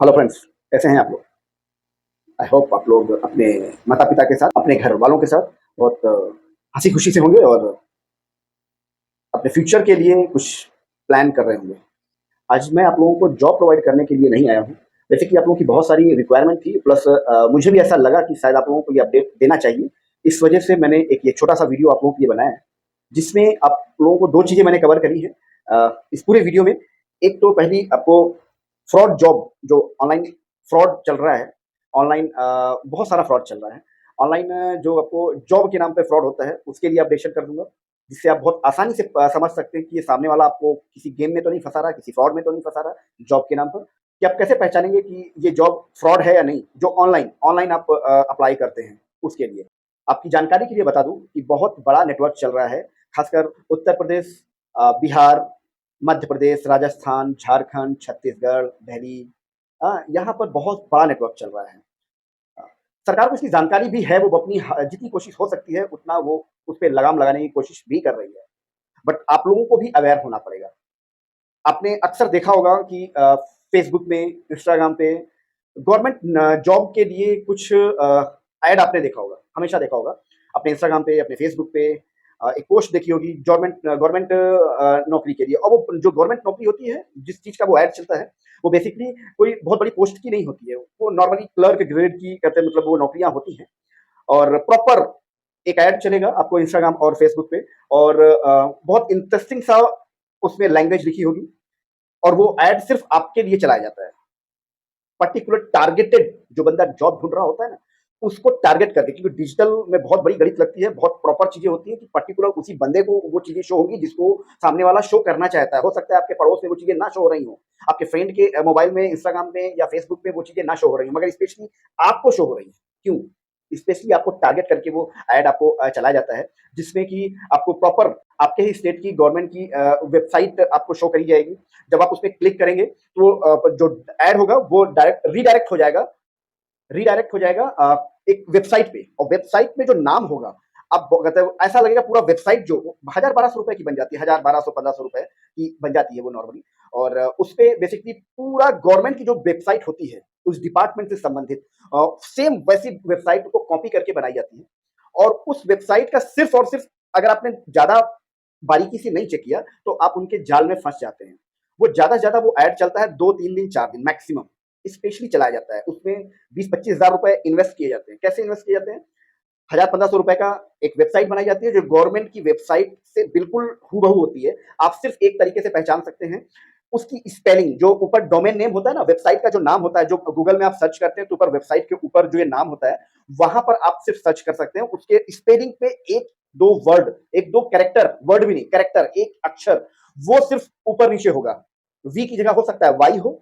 Hello friends, कैसे हैं आप लोग? आई होप आप लोग अपने माता-पिता के साथ, अपने घर वालों के साथ बहुत हँसी-खुशी से होंगे और अपने फ्यूचर के लिए कुछ प्लान कर रहे होंगे। आज मैं आप लोगों को जॉब प्रोवाइड करने के लिए नहीं आया हूँ। जैसे कि आप लोगों की बहुत सारी रिक्वायरमेंट थी प्लस मुझे भी ऐसा लगा कि शायद आप लोगों को ये अपडेट देना चाहिए। इस वजह से मैंने एक ये छोटा-सा वीडियो आप लोगों के लिए बनाया है, जिसमें आप लोगों को 2 चीज़ें मैंने कवर करी हैं। इस पूरे वीडियो में एक तो पहली आपको फ्रॉड जॉब जो ऑनलाइन फ्रॉड चल रहा है, ऑनलाइन बहुत सारा फ्रॉड चल रहा है। ऑनलाइन जो आपको जॉब के नाम पे फ्रॉड होता है, उसके लिए अपडेशन कर दूँगा, जिससे आप बहुत आसानी से समझ सकते हैं कि ये सामने वाला आपको किसी गेम में तो नहीं फँसा रहा, किसी फ्रॉड में तो नहीं फँसा रहा, जॉब के नाम पर। कि आप कैसे पहचानेंगे कि ये जॉब फ्रॉड है या नहीं? जो ऑनलाइन ऑनलाइन आप अप्लाई करते हैं, उसके लिए। आपकी जानकारी के लिए बता दूँ कि बहुत बड़ा नेटवर्क चल रहा है, खासकर उत्तर प्रदेश, बिहार, मध्य प्रदेश, राजस्थान, झारखंड, छत्तीसगढ़, दिल्ली, यहाँ पर बहुत बड़ा नेटवर्क चल रहा है। अ, सरकार को इसकी जानकारी भी है, वो अपनी जितनी कोशिश हो सकती है, उतना वो उस पे लगाम लगाने की कोशिश भी कर रही है। बट आप लोगों को भी अवेयर होना पड़ेगा। आपने अक्सर देखा होगा कि फ़ेसबुक में, इंस्टाग्राम पे गवर्नमेंट जॉब के लिए कुछ ऐड आपने देखा होगा, हमेशा देखा होगा। अपने इंस्टाग्राम पे, अपने फ़ेसबुक पे एक पोस्ट देखी होगी गवर्नमेंट नौकरी के लिए और वो जो गवर्नमेंट नौकरी होती है, जिस चीज़ का वो ऐड चलता है, वो बेसिकली कोई बहुत बड़ी पोस्ट की नहीं होती है। वो नॉर्मली क्लर्क ग्रेड की कहते हैं मतलब वो नौकरियाँ होती हैं और प्रॉपर एक ऐड चलेगा आपको इंस्टाग्राम और फ़ेसबुक पे और बहुत इंटरेस्टिंग सा उसमें लैंग्वेज लिखी होगी और वो ऐड सिर्फ़ आपके लिए चलाया जाता है। पर्टिकुलर टारगेटेड जो बंदा जॉब ढूँढ रहा होता है ना, उसको टारगेट करके क्योंकि डिजिटल में बहुत बड़ी गणित लगती है, बहुत प्रॉपर चीज़ें होती हैं कि पर्टिकुलर उसी बंदे को वो चीज़ें शो होंगी जिसको सामने वाला शो करना चाहता है। हो सकता है आपके पड़ोस में वो चीज़ें ना शो हो रही हों, आपके फ्रेंड के मोबाइल में, इंस्टाग्राम में या फ़ेसबुक पे वो चीज़ें ना शो हो रही हों, मगर स्पेशली आपको शो हो रही हैं। क्यों? स्पेशली आपको टारगेट करके वो ऐड आपको चलाया जाता है, जिसमें कि आपको प्रॉपर आपके ही स्टेट की गवर्नमेंट की वेबसाइट आपको शो करी जाएगी। जब आप उसपे क्लिक करेंगे, तो जो ऐड होगा वो रीडायरेक्ट हो जाएगा एक वेबसाइट पे और वेबसाइट में जो नाम होगा, अब मतलब ऐसा लगेगा पूरा वेबसाइट जो 1000-1200 की बन जाती है, 1000, 1200, 1500 की बन जाती है वो नॉर्मली और उसपे बेसिकली पूरा गवर्नमेंट की जो वेबसाइट होती है, उस डिपार्टमेंट से संबंधित सेम वैसी वेबसाइट को कॉपी करके बनाई जाती है और उस वेबसाइट का सिर्फ़ और सिर्फ़ अगर आपने ज़्यादा बारीकी से नहीं चेक किया, तो आप उनके जाल में फँस जाते हैं। वो ज़्यादा से ज़्यादा वो ऐड चलता है 2-3 दिन, 4 दिन मैक्सिमम, स्पेशली चलाया जाता है। उसमें 20-25 हज़ार रुपए इन्वेस्ट किए जाते हैं। कैसे इन्वेस्ट किए जाते हैं? 1000-1500 का एक वेबसाइट बनाई जाती है जो गवर्नमेंट की वेबसाइट से बिल्कुल हूबहू होती है। आप सिर्फ़ एक तरीके से पहचान सकते हैं, उसकी स्पेलिंग जो ऊपर डोमेन नेम होता है ना, वेबसाइट का जो नाम होता है, जो गूगल में आप सर्च करते हैं तो ऊपर वेबसाइट के ऊपर जो ये नाम होता है, वहाँ पर आप सिर्फ़ सर्च कर सकते हैं। उसके स्पेलिंग पे 1-2 वर्ड, 1-2 कैरेक्टर, वर्ड भी नहीं, कैरेक्टर, एक अक्षर, वो सिर्फ़ ऊपर-नीचे होगा। वी की जगह हो सकता है वाई हो,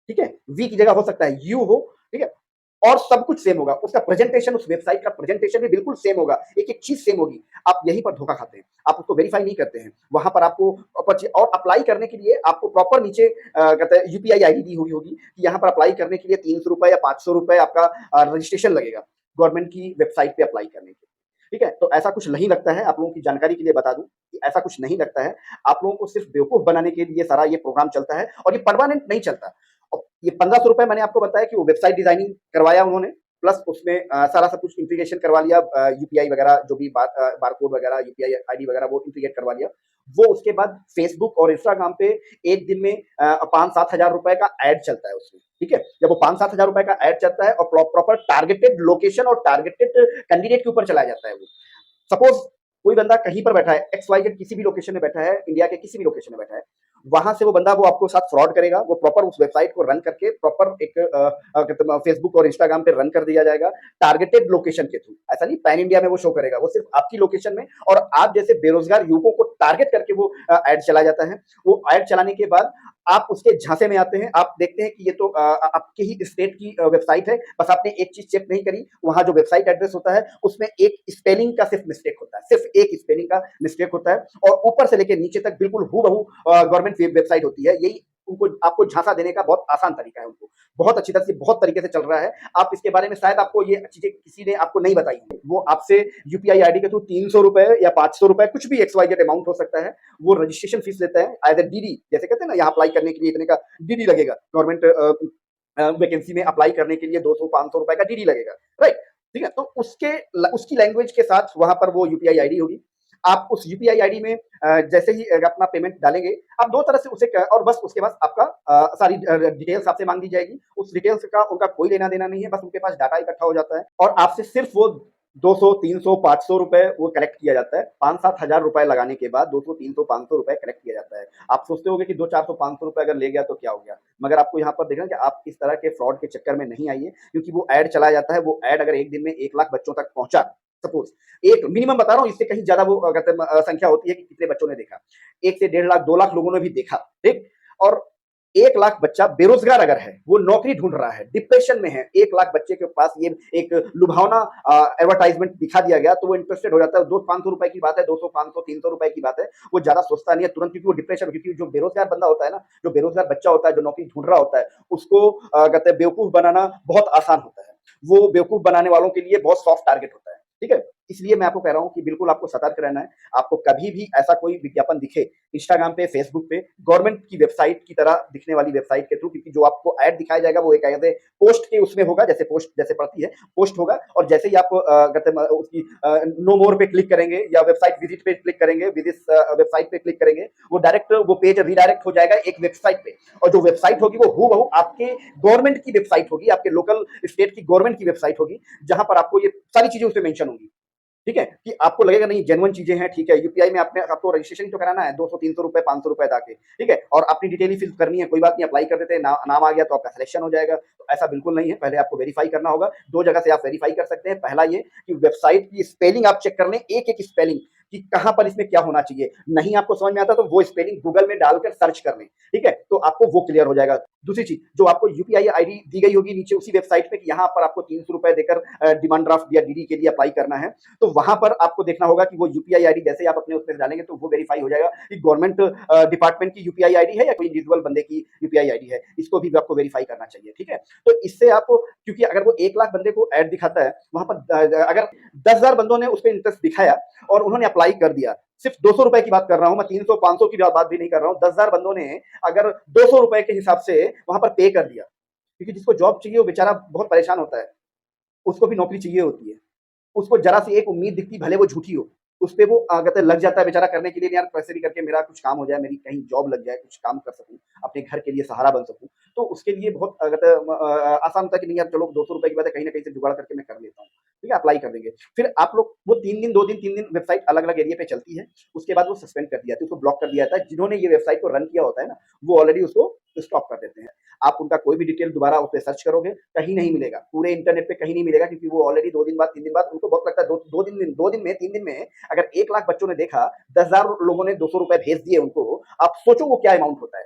ठीक है? वी की जगह हो सकता है यू हो, ठीक है? और सब कुछ सेम होगा। उसका प्रेज़ेंटेशन उस वेबसाइट का प्रेज़ेंटेशन भी बिल्कुल सेम होगा। एक-एक चीज़ सेम होगी। आप यहीं पर धोखा खाते हैं। आप उसको वेरीफ़ाई नहीं करते हैं। वहाँ पर आपको प्रॉपर ची और अप्लाई करने के लिए आपको प्रॉपर नीचे कहते हैं यूपीआई आईडी दी हुई होगी कि यहाँ पर अप्लाई करने के लिए ₹300 या ₹500 आपका रजिस्ट्रेशन लगेगा, गवर्नमेंट की वेबसाइट पे अप्लाई करने के लिए। ठीक है? तो ऐसा कुछ नहीं लगता है। आप लोगों की जानकारी के लिए बता दूँ कि ऐसा कुछ नहीं लगता है। आप लोगों को सिर्फ़ बेवकूफ़ बनाने के लिए सारा ये प्रोग्राम चलता है और ये परमानेंट नहीं चलता। और ये ₹1500 मैंने आपको बताया कि वो वेबसाइट डिज़ाइनिंग करवाया उन्होंने, प्लस उसमें सारा सब कुछ इंटीग्रेशन करवा लिया यूपीआई वगैरह जो भी बारकोड वगैरह, यूपीआई आईडी वगैरह वो इंटीग्रेट करवा लिया। वो उसके बाद फ़ेसबुक और इंस्टाग्राम पे एक दिन में 5-7 हज़ार रुपए का ऐड चलता है उसमें, ठीक है? जब वो 5-7 हज़ार रुपए का ऐड चलता है और प्रॉपर टारगेटेड लोकेशन और टारगेटेड कैंडिडेट के ऊपर चलाया जाता है वो। सपोज़ कोई बंदा कहीं पर बैठा है, एक्स वाई जेड किसी भी लोकेशन में बैठा है, इंडिया के किसी भी लोकेशन में बैठा है, वहाँ से वो बंदा वो आपको साथ फ्रॉड करेगा, वो प्रॉपर उस वेबसाइट को रन करके प्रॉपर एक कहते हैं फेसबुक और इंस्टाग्राम पे रन कर दिया जाएगा, टारगेटेड लोकेशन के थ्रू। ऐसा नहीं पैन इंडिया में वो शो करेगा, वो सिर्फ़ आपकी लोकेशन में और आप जैसे बेरोज़गार युवकों को टारगेट करके वो ऐड चलाया जाता है। वो ऐड चलाने के बाद आप उसके झांसे में आते हैं, आप देखते हैं कि ये तो आपके ही स्टेट की वेबसाइट है, बस आपने एक चीज़ चेक नहीं करी, वहाँ जो वेबसाइट एड्रेस होता है, उसमें एक स्पेलिंग का सिर्फ़ मिस्टेक होता है, सिर्फ़ एक स्पेलिंग का मिस्टेक होता है और ऊपर से लेके नीचे तक बिल्कुल हूबहू गवर्नमेंट वेबसाइट होती है। यही उनको आपको झांसा देने का बहुत आसान तरीका है उनको। बहुत अच्छी तरह से, बहुत तरीके से चल रहा है। आप इसके बारे में शायद आपको ये चीज़ें किसी ने आपको नहीं बताई होंगी। वो आपसे यूपीआई आईडी के थ्रू ₹300 या ₹500 कुछ भी एक्स वाई जेड अमाउंट हो सकता है, वो रजिस्ट्रेशन फीस लेते हैं एज़ अ डीडी जैसे कहते हैं ना यहाँ अप्लाई करने के लिए इतने का डीडी लगेगा गवर्नमेंट वैकेंसी में अप्लाई करने के लिए 200-500 रुपए का डीडी लगेगा, राइट? ठीक है? तो उसकी लैंग्वेज के साथ वहाँ पर वो यूपीआई आईडी होगी। आप उस यूपीआई आईडी में जैसे ही अपना पेमेंट डालेंगे, आप 2 तरह से उसे क और बस उसके बाद आपका सारी डिटेल्स आपसे माँग ली जाएगी। उस डिटेल्स का उनका कोई लेना-देना नहीं है, बस उनके पास डाटा इकट्ठा हो जाता है और आपसे सिर्फ़ वो 200, 300, 500 रुपए वो कलेक्ट किया जाता है। 5-7 हज़ार रुपए लगाने के बाद 200, 300, 500 रुपए कलेक्ट किया जाता है। आप सोचते होंगे कि 2, 400, 500 रुपए अगर ले गया तो क्या हो गया? मगर आपको यहाँ पर देखना कि आप इस तरह के फ्रॉड के चक्कर में नहीं आइए, क्योंकि वो ऐड चलाया जाता है, वो ऐड अगर एक दिन में 1 लाख बच्चों तक पहुँचा, सपोज़ एक मिनिमम बता रहा हूँ, इससे कहीं ज़्यादा वो कहते हैं संख्या होती है कि कितने बच्चों ने देखा। 1 से 1.5 लाख, 2 लाख लोगों ने भी देखा, ठीक? और 1 लाख बच्चा बेरोज़गार अगर है, वो नौकरी ढूँढ रहा है, डिप्रेशन में है, 1 लाख बच्चे के पास ये एक लुभावना एडवर्टाइज़मेंट दिखा दिया गया, तो वो इंटरेस्टेड हो जाता है। 200-500 रुपए की बात है, 200, 500, 300 रुपए की बात है, वो ज़्यादा सोचता नहीं है तुरंत, क्योंकि वो डिप्रेशन, क्योंकि जो बेरोज़गार बंदा होता है ना, जो बेरोज़गार बच्चा होता है, जो नौकरी ढूँढ रहा होता है, उसको कहते हैं बेवकूफ़ बनाना बहुत आसान होता है। वो बेवकूफ़ बनाने वालों के लिए बहुत सॉफ्ट टारगेट होता है, ठीक है? इसलिए मैं आपको कह रहा हूँ कि बिल्कुल आपको सतर्क रहना है। आपको कभी भी ऐसा कोई विज्ञापन दिखे इंस्टाग्राम पे, फेसबुक पे, गवर्नमेंट की वेबसाइट की तरह दिखने वाली वेबसाइट के थ्रू, क्योंकि जो आपको ऐड दिखाया जाएगा वो एक ऐसे पोस्ट के उसमें होगा, जैसे पोस्ट जैसे पड़ती है, पोस्ट होगा और जैसे ही आप कहते हैं उसकी नो मोर पे क्लिक करेंगे या वेबसाइट विजिट पे क्लिक करेंगे, विद इस वेबसाइट पे क्लिक करेंगे, वो डायरेक्ट वो पेज रीडायरेक्ट हो जाएगा एक वेबसाइट पे, और जो वेबसाइट होगी वो हूबहू आपके गवर्नमेंट की वेबसाइट होगी, आपके लोकल स्टेट की गवर्नमेंट की वेबसाइट होगी, जहां पर आपको ये सारी चीजें उसमें मेंशन होंगी। ठीक है? कि आपको लगेगा नहीं जेन्युइन चीज़ें हैं, ठीक है, यूपीआई में आपने आपको रजिस्ट्रेशन ही तो कराना है, 200, 300 रुपए, 500 रुपए अदा के, ठीक है? और अपनी डिटेल ही फिल करनी है, कोई बात नहीं, अप्लाई कर देते हैं, नाम आ गया तो आपका सिलेक्शन हो जाएगा। तो ऐसा बिल्कुल नहीं है, पहले आपको वेरीफाई करना होगा। 2 जगह से आप वेरीफाई कर सकते हैं। पहला ये कि वेबसाइट की स्पेलिंग आप चेक कर लें, एक-एक स्पेलिंग कि कहाँ पर इसमें क्या होना चाहिए। नहीं आपको समझ में आता तो वो स्पेलिंग गूगल में डालकर सर्च कर लें, ठीक है? तो आपको वो क्लियर हो जाएगा। दूसरी चीज़, जो आपको यूपीआई आईडी दी गई होगी नीचे उसी वेबसाइट पे कि यहाँ पर आपको 300 रुपए देकर डिमांड ड्राफ्ट या डीडी के लिए अप्लाई करना है। तो वहां पर आपको देखना होगा कि वो यूपीआई आईडी जैसे ही आप अपने उसमें डालेंगे तो वो वेरीफाई हो जाएगा कि गवर्नमेंट डिपार्टमेंट की यूपीआई आईडी है या कोई इंडिविजुअल बंदे की यूपीआई आईडी है। इसको भी आपको वेरीफाई करना चाहिए, ठीक है? तो इससे आपको, क्योंकि अगर वो 1 लाख बंदे को ऐड दिखाता है, वहां पर अगर 10,000 बंदों ने उस पर इंटरेस्ट दिखाया और उन्होंने अप्लाई कर दिया, सिर्फ 200 रुपए की बात कर रहा हूं मैं, 300 500 की बात भी नहीं कर रहा हूं, 10,000 बंदों ने अगर 200 रुपए के हिसाब से वहां पर पे कर दिया, क्योंकि जिसको जॉब चाहिए वो बेचारा बहुत परेशान होता है, उसको भी नौकरी चाहिए होती है, उसको जरा सी एक उम्मीद दिखती, भले वो झूठी हो, उस पे वो कहते हैं लग जाता है बेचारा करने के लिए, यार कैसे भी करके मेरा कुछ काम हो जाए, मेरी कहीं जॉब लग जाए, कुछ काम कर सकूं, अपने घर के लिए सहारा बन सकूं, तो उसके लिए बहुत कहते हैं आसान होता है कि नहीं यार चलो 200 रुपए की बात है, कहीं ना कहीं से जुगाड़ करके मैं कर लेता हूँ, ठीक है, अप्लाई कर देंगे। फिर आप लोग वो 3 दिन 2 दिन 3 दिन वेबसाइट अलग अलग एरिया पे चलती है, उसके बाद वो सस्पेंड कर दिया जाती है, उसको ब्लॉक कर दिया जाता है। जिन्होंने ये वेबसाइट को रन किया होता है ना, वो ऑलरेडी उसको स्टॉप कर देते हैं। आप उनका कोई भी डिटेल दोबारा उस पे सर्च करोगे, कहीं नहीं मिलेगा, पूरे इंटरनेट पे कहीं नहीं मिलेगा, क्योंकि वो ऑलरेडी 2 दिन बाद 3 दिन बाद उनको बहुत लगता है, 2 दिन में 3 दिन में अगर 1 लाख बच्चों ने देखा, 10,000 लोगों ने 200 रुपए भेज दिए उनको, आप सोचो वो क्या अमाउंट होता है,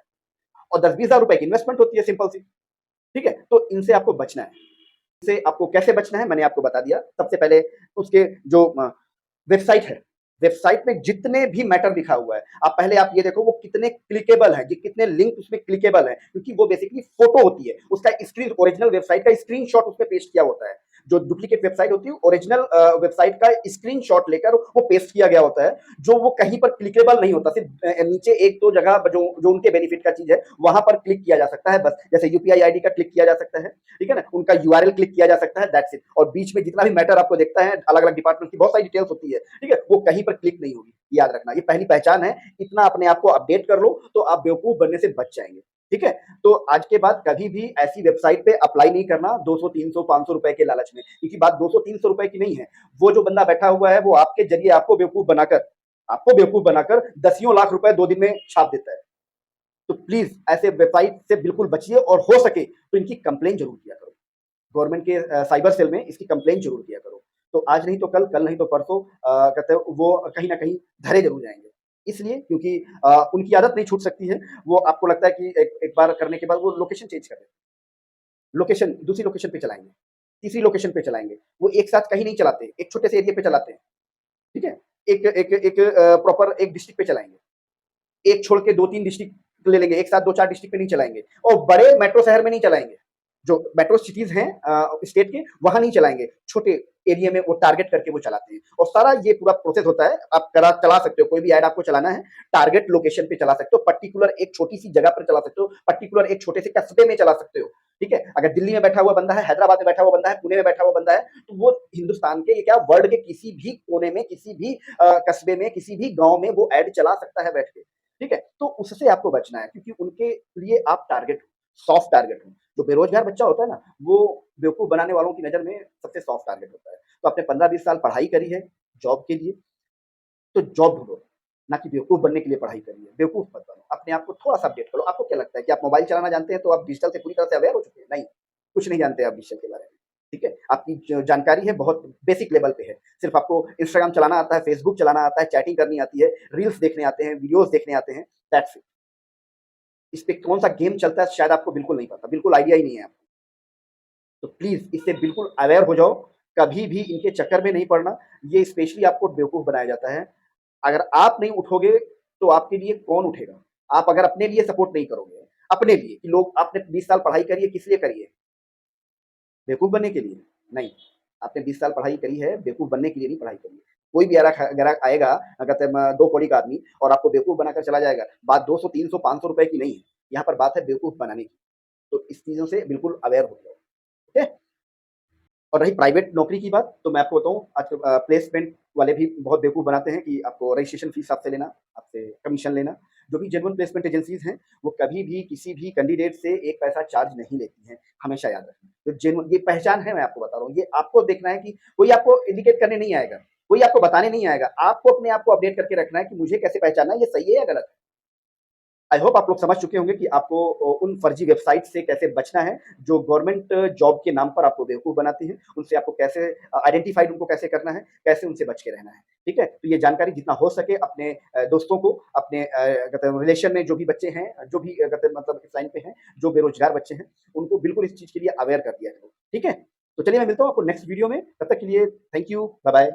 और 10-20 हज़ार रुपए की इन्वेस्टमेंट होती है सिंपल सी, ठीक है? तो इनसे आपको बचना है। इनसे आपको कैसे बचना है मैंने आपको बता दिया। सबसे पहले उसके जो वेबसाइट है, वेबसाइट में जितने भी मैटर लिखा हुआ है, आप पहले आप ये देखो वो कितने क्लिकेबल हैं, कितने लिंक उसमें क्लिकेबल हैं, क्योंकि वो बेसिकली फोटो होती है, उसका स्क्रीन ओरिजिनल वेबसाइट का स्क्रीनशॉट उसमें पेस्ट किया होता है। जो डुप्लीकेट वेबसाइट होती है, ओरिजिनल वेबसाइट का स्क्रीनशॉट लेकर वो पेस्ट किया गया होता है, जो वो कहीं पर क्लिकेबल नहीं होता, सिर्फ नीचे 1-2 जगह जो जो उनके बेनिफिट का चीज़ है, वहाँ पर क्लिक किया जा सकता है बस। जैसे यूपीआई आईडी का क्लिक किया जा सकता है, ठीक है ना? उनका यूआरएल क्लिक किया जा सकता है, दैट्स इट। और बीच में जितना भी मैटर आपको दिखता है, अलग-अलग डिपार्टमेंट की बहुत सारी डिटेल्स होती है, ठीक है? वो कहीं पर क्लिक नहीं होगी, याद रखना। ये पहली पहचान है, इतना अपने आप को अपडेट कर लो, तो आप बेवकूफ बनने से बच जाएँगे, ठीक है? तो आज के बाद कभी भी ऐसी वेबसाइट पे अप्लाई नहीं करना 200, 300, 500 रुपए के लालच में, क्योंकि बात 200, 300 रुपए की नहीं है। वो जो बंदा बैठा हुआ है, वो आपके ज़रिए आपको बेवकूफ बनाकर दसियों लाख रुपए 2 दिन में छाप देता है। तो प्लीज़ ऐसे वेबसाइट से बिल्कुल बचिए, और हो सके तो इनकी कंप्लेंट ज़रूर किया करो। गवर्नमेंट के साइबर सेल में इसकी कंप्लेंट ज़रूर किया करो। तो आज नहीं तो कल, कल नहीं तो परसों कहते हैं वो कहीं न कहीं धरे ज़रूर जाएँगे। इसलिए क्योंकि उनकी आदत नहीं छूट सकती है। वो आपको लगता है कि एक एक बार करने के बाद वो लोकेशन चेंज कर देते हैं। लोकेशन दूसरी लोकेशन पे चलाएँगे, तीसरी लोकेशन पे चलाएँगे। वो एक साथ कहीं नहीं चलाते, एक छोटे से एरिया पे चलाते हैं, ठीक है? एक एक एक प्रॉपर एक डिस्ट्रिक्ट पे चलाएँगे। एक छोड़ के 2-3 डिस्ट्रिक्ट ले लेंगे, एक साथ 2-4 डिस्ट्रिक्ट पे नहीं चलाएँगे, और बड़े मेट्रो शहर में नहीं चलाएँगे। जो मेट्रो सिटीज़ हैं स्टेट के, वहाँ नहीं चलाएँगे। छोटे एरिया में वो टारगेट करके वो चलाते हैं और सारा ये पूरा प्रोसेस होता है। आप चला सकते हो, कोई भी ऐड आपको चलाना है, टारगेट लोकेशन पे चला सकते हो, पर्टिकुलर एक छोटी-सी जगह पर चला सकते हो, पर्टिकुलर एक छोटे से कस्बे में चला सकते हो, ठीक है? अगर दिल्ली में बैठा हुआ बंदा है, हैदराबाद में बैठा हुआ बंदा है, पुणे में बैठा हुआ बंदा है, तो वो हिंदुस्तान के क्या वर्ल्ड के किसी भी कोने में, किसी भी कस्बे में, किसी भी गाँव में वो ऐड चला सकता है बैठ के, ठीक है? तो उससे आपको बचना है क्योंकि उनके लिए आप टारगेट हो, सॉफ्ट टारगेट हो। जो बेरोज़गार बच्चा होता है ना, वो बेवकूफ़ बनाने वालों की नज़र में सबसे सॉफ्ट टारगेट होता है। तो आपने 15-20 साल पढ़ाई करी है जॉब के लिए, तो जॉब ढूँढो, ना कि बेवकूफ़ बनने के लिए पढ़ाई करी है। बेवकूफ़ मत बनो, अपने आप को थोड़ा-सा अपडेट करो। आपको क्या लगता है कि आप मोबाइल चलाना जानते हैं, तो आप डिजिटल से पूरी तरह से अवेयर हो चुके हैं? नहीं, कुछ नहीं जानते आप डिजिटल के बारे में, ठीक है? आपकी ज जानकारी है बहुत बेसिक लेवल पे है। सिर्फ़ आपको इंस्टाग्राम चलाना आता है, फेसबुक चलाना आता है, चैटिंग करनी आती है, रील्स देखने आते हैं, वीडियोज़ देखने आते हैं, दैट्स इट। इस पे कौन-सा गेम चलता है शायद आपको बिल्कुल नहीं पता, बिल्कुल आइडिया ही नहीं है आपको। तो प्लीज़ इससे बिल्कुल अवेयर हो जाओ, कभी भी इनके चक्कर में नहीं पड़ना। ये स्पेशली आपको बेवकूफ़ बनाया जाता है। अगर आप नहीं उठोगे, तो आपके लिए कौन उठेगा? आप अगर अपने लिए सपोर्ट नहीं करोगे, अपने लिए कि लोग आपने 20 साल पढ़ाई करी है, किस लिए करी है? बेवकूफ़ बनने के लिए? नहीं, आपने 20 साल पढ़ाई करी है, बेवकूफ़ बनने के लिए नहीं पढ़ाई करी है। कोई भी ग्राहक आएगा, कहते हैं 2 कौड़ी का आदमी और आपको बेवकूफ़ बनाकर चला जाएगा। बात 200, 300, 500 रुपए की नहीं है। यहाँ पर बात है बेवकूफ़ बनाने की। तो इस चीज़ों से बिल्कुल अवेयर हो जाओ, ठीक है? और रही प्राइवेट नौकरी की बात, तो मैं आपको बताऊँ आजकल प्लेसमेंट वाले भी बहुत बेवकूफ़ बनाते हैं कि आपको रजिस्ट्रेशन फीस आपसे लेना, आपसे कमीशन लेना। जो भी जेन्युइन प्लेसमेंट एजेंसीज़ हैं, वो कभी भी किसी भी कैंडिडेट से 1 पैसा चार्ज नहीं लेती हैं, हमेशा याद रखना। तो जेन्युइन ये पहचान है मैं आपको बता रहा हूँ, ये आपको देखना है कि कोई आपको इंडिकेट करने नहीं आएगा, कोई आपको बताने नहीं आएगा। आपको अपने आप को अपडेट करके रखना है कि मुझे कैसे पहचानना है, ये सही है या गलत है। आई होप आप लोग समझ चुके होंगे कि आपको उन फर्जी वेबसाइट से कैसे बचना है, जो गवर्नमेंट जॉब के नाम पर आपको बेवकूफ़ बनाती हैं, उनसे आपको कैसे आइडेंटिफ़ाइड उनको कैसे करना है, कैसे उनसे बच के रहना है, ठीक है? तो ये जानकारी जितना हो सके अपने दोस्तों को, अपने कहते हैं रिलेशन में जो भी बच्चे हैं, जो भी कहते हैं मतलब इस लाइन पे हैं, जो बेरोज़गार बच्चे हैं, उनको बिल्कुल इस चीज़ के लिए अवेयर कर दिया करो, ठीक है? तो चलिए मैं मिलता हूँ आपको नेक्स्ट वीडियो में, तब तक के लिए थैंक यू, बाय-बाय।